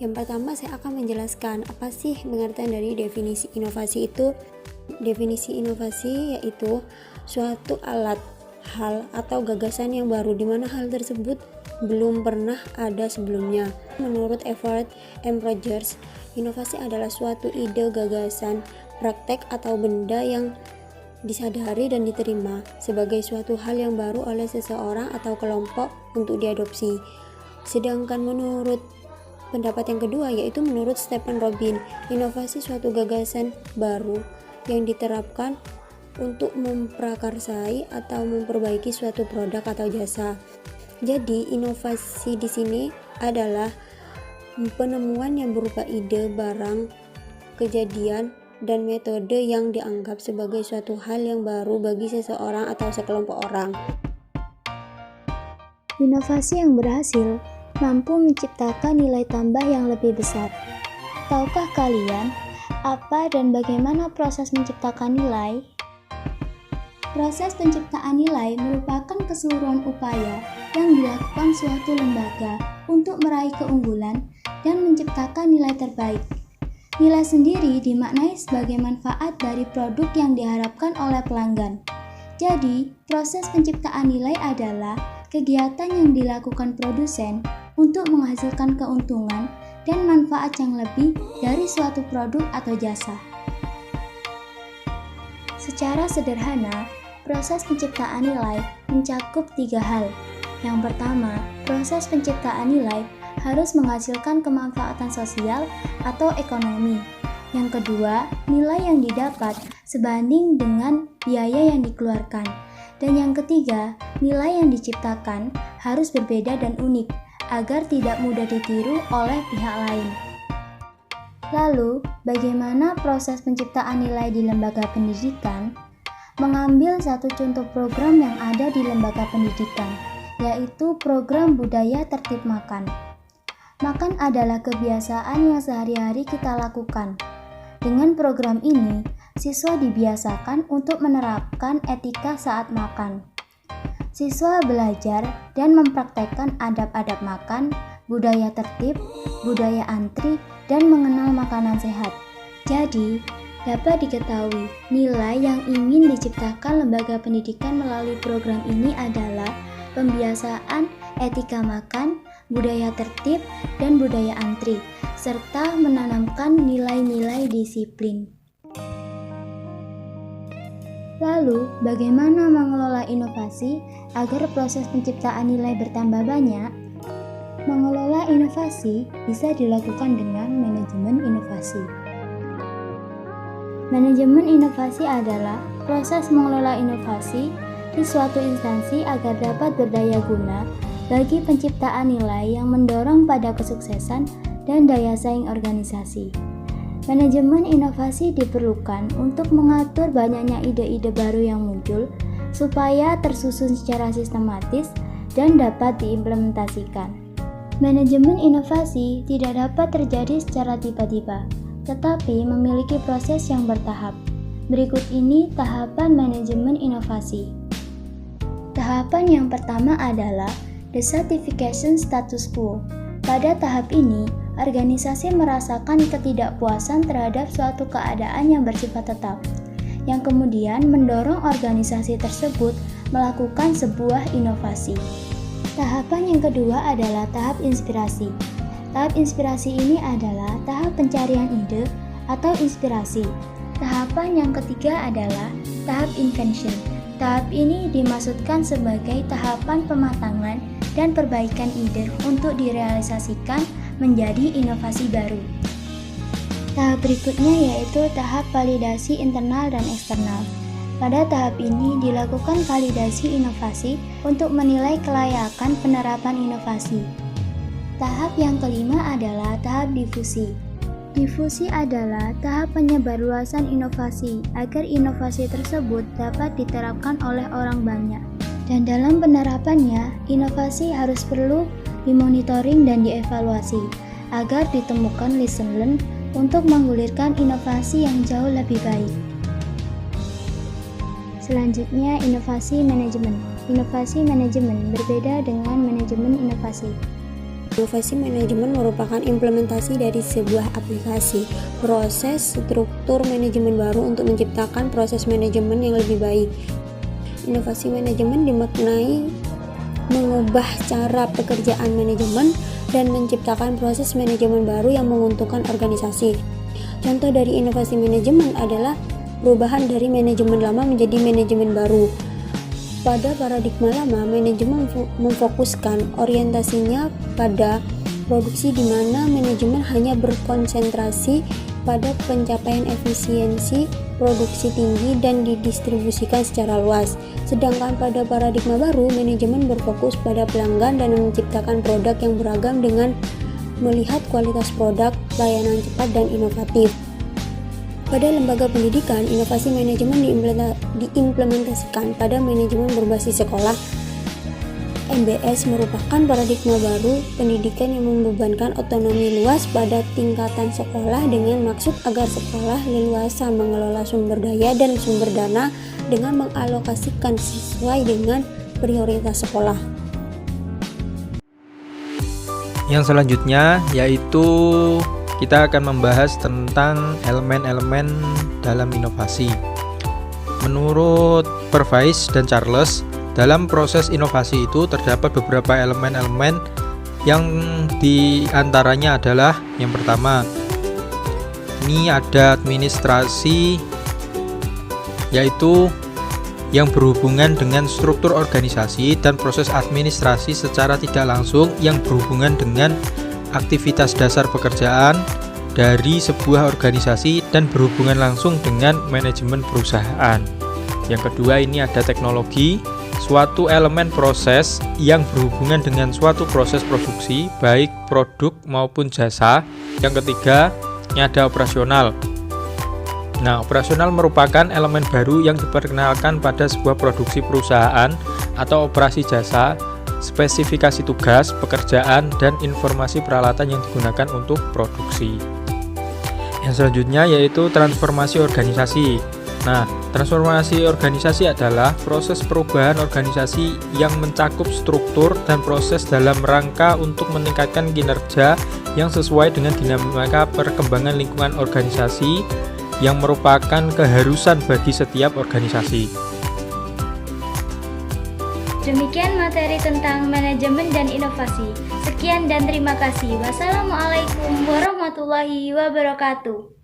Yang pertama saya akan menjelaskan apa sih pengertian dari definisi inovasi itu. Definisi inovasi yaitu suatu alat, hal, atau gagasan yang baru di mana hal tersebut belum pernah ada sebelumnya. Menurut Everett M. Rogers, inovasi adalah suatu ide, gagasan, praktek, atau benda yang disadari dan diterima sebagai suatu hal yang baru oleh seseorang atau kelompok untuk diadopsi. Sedangkan menurut pendapat yang kedua, yaitu menurut Stephen Robin, inovasi suatu gagasan baru yang diterapkan untuk memprakarsai atau memperbaiki suatu produk atau jasa. Jadi, inovasi di sini adalah penemuan yang berupa ide, barang, kejadian, dan metode yang dianggap sebagai suatu hal yang baru bagi seseorang atau sekelompok orang. Inovasi yang berhasil mampu menciptakan nilai tambah yang lebih besar. Tahukah kalian apa dan bagaimana proses menciptakan nilai? Proses penciptaan nilai merupakan keseluruhan upaya yang dilakukan suatu lembaga untuk meraih keunggulan dan menciptakan nilai terbaik. Nilai sendiri dimaknai sebagai manfaat dari produk yang diharapkan oleh pelanggan. Jadi, proses penciptaan nilai adalah kegiatan yang dilakukan produsen untuk menghasilkan keuntungan dan manfaat yang lebih dari suatu produk atau jasa. Secara sederhana, proses penciptaan nilai mencakup 3 hal. Yang pertama, proses penciptaan nilai harus menghasilkan kemanfaatan sosial atau ekonomi. Yang kedua, nilai yang didapat sebanding dengan biaya yang dikeluarkan. Dan yang ketiga, nilai yang diciptakan harus berbeda dan unik agar tidak mudah ditiru oleh pihak lain. Lalu, bagaimana proses penciptaan nilai di lembaga pendidikan? Mengambil satu contoh program yang ada di lembaga pendidikan, yaitu program budaya tertib makan. Makan adalah kebiasaan yang sehari-hari kita lakukan. Dengan program ini, siswa dibiasakan untuk menerapkan etika saat makan. Siswa belajar dan mempraktekkan adab-adab makan, budaya tertib, budaya antri, dan mengenal makanan sehat. Jadi, dapat diketahui, nilai yang ingin diciptakan lembaga pendidikan melalui program ini adalah pembiasaan etika makan, budaya tertib, dan budaya antri, serta menanamkan nilai-nilai disiplin. Lalu, bagaimana mengelola inovasi agar proses penciptaan nilai bertambah banyak? Mengelola inovasi bisa dilakukan dengan manajemen inovasi. Manajemen inovasi adalah proses mengelola inovasi di suatu instansi agar dapat berdaya guna bagi penciptaan nilai yang mendorong pada kesuksesan dan daya saing organisasi. Manajemen inovasi diperlukan untuk mengatur banyaknya ide-ide baru yang muncul supaya tersusun secara sistematis dan dapat diimplementasikan. Manajemen inovasi tidak dapat terjadi secara tiba-tiba, tetapi memiliki proses yang bertahap. Berikut ini tahapan manajemen inovasi. Tahapan yang pertama adalah the certification status quo. Pada tahap ini, organisasi merasakan ketidakpuasan terhadap suatu keadaan yang bersifat tetap, yang kemudian mendorong organisasi tersebut melakukan sebuah inovasi. Tahapan yang kedua adalah tahap inspirasi. Tahap inspirasi ini adalah tahap pencarian ide atau inspirasi. Tahapan yang ketiga adalah tahap invention. Tahap ini dimaksudkan sebagai tahapan pematangan dan perbaikan ide untuk direalisasikan menjadi inovasi baru. Tahap berikutnya yaitu tahap validasi internal dan eksternal. Pada tahap ini dilakukan validasi inovasi untuk menilai kelayakan penerapan inovasi. Tahap yang kelima adalah tahap difusi. Difusi adalah tahap penyebarluasan inovasi agar inovasi tersebut dapat diterapkan oleh orang banyak. Dan dalam penerapannya, inovasi harus perlu dimonitoring dan dievaluasi agar ditemukan lesson learned untuk menggulirkan inovasi yang jauh lebih baik. Selanjutnya, inovasi manajemen. Inovasi manajemen berbeda dengan manajemen inovasi. Inovasi manajemen merupakan implementasi dari sebuah aplikasi, proses, struktur manajemen baru untuk menciptakan proses manajemen yang lebih baik. Inovasi manajemen dimaknai mengubah cara pekerjaan manajemen dan menciptakan proses manajemen baru yang menguntungkan organisasi. Contoh dari inovasi manajemen adalah perubahan dari manajemen lama menjadi manajemen baru. Pada paradigma lama, manajemen memfokuskan orientasinya pada produksi di mana manajemen hanya berkonsentrasi pada pencapaian efisiensi produksi tinggi dan didistribusikan secara luas. Sedangkan pada paradigma baru, manajemen berfokus pada pelanggan dan menciptakan produk yang beragam dengan melihat kualitas produk, layanan cepat dan inovatif. Pada lembaga pendidikan, inovasi manajemen diimplementasikan pada manajemen berbasis sekolah. MBS merupakan paradigma baru pendidikan yang membebankan otonomi luas pada tingkatan sekolah dengan maksud agar sekolah leluasa mengelola sumber daya dan sumber dana dengan mengalokasikan sesuai dengan prioritas sekolah. Yang selanjutnya yaitu kita akan membahas tentang elemen-elemen dalam inovasi. Menurut Pervais dan Charles, dalam proses inovasi itu terdapat beberapa elemen-elemen yang diantaranya adalah yang pertama, ini ada administrasi, yaitu yang berhubungan dengan struktur organisasi dan proses administrasi secara tidak langsung yang berhubungan dengan aktivitas dasar pekerjaan dari sebuah organisasi dan berhubungan langsung dengan manajemen perusahaan. Yang kedua, ini ada teknologi, suatu elemen proses yang berhubungan dengan suatu proses produksi, baik produk maupun jasa. Yang ketiga, ini ada operasional. Nah, operasional merupakan elemen baru yang diperkenalkan pada sebuah produksi perusahaan atau operasi jasa, spesifikasi tugas, pekerjaan, dan informasi peralatan yang digunakan untuk produksi. Yang selanjutnya yaitu transformasi organisasi. Nah, transformasi organisasi adalah proses perubahan organisasi yang mencakup struktur dan proses dalam rangka untuk meningkatkan kinerja yang sesuai dengan dinamika perkembangan lingkungan organisasi yang merupakan keharusan bagi setiap organisasi. Demikian materi tentang manajemen dan inovasi. Sekian dan terima kasih. Wassalamualaikum warahmatullahi wabarakatuh.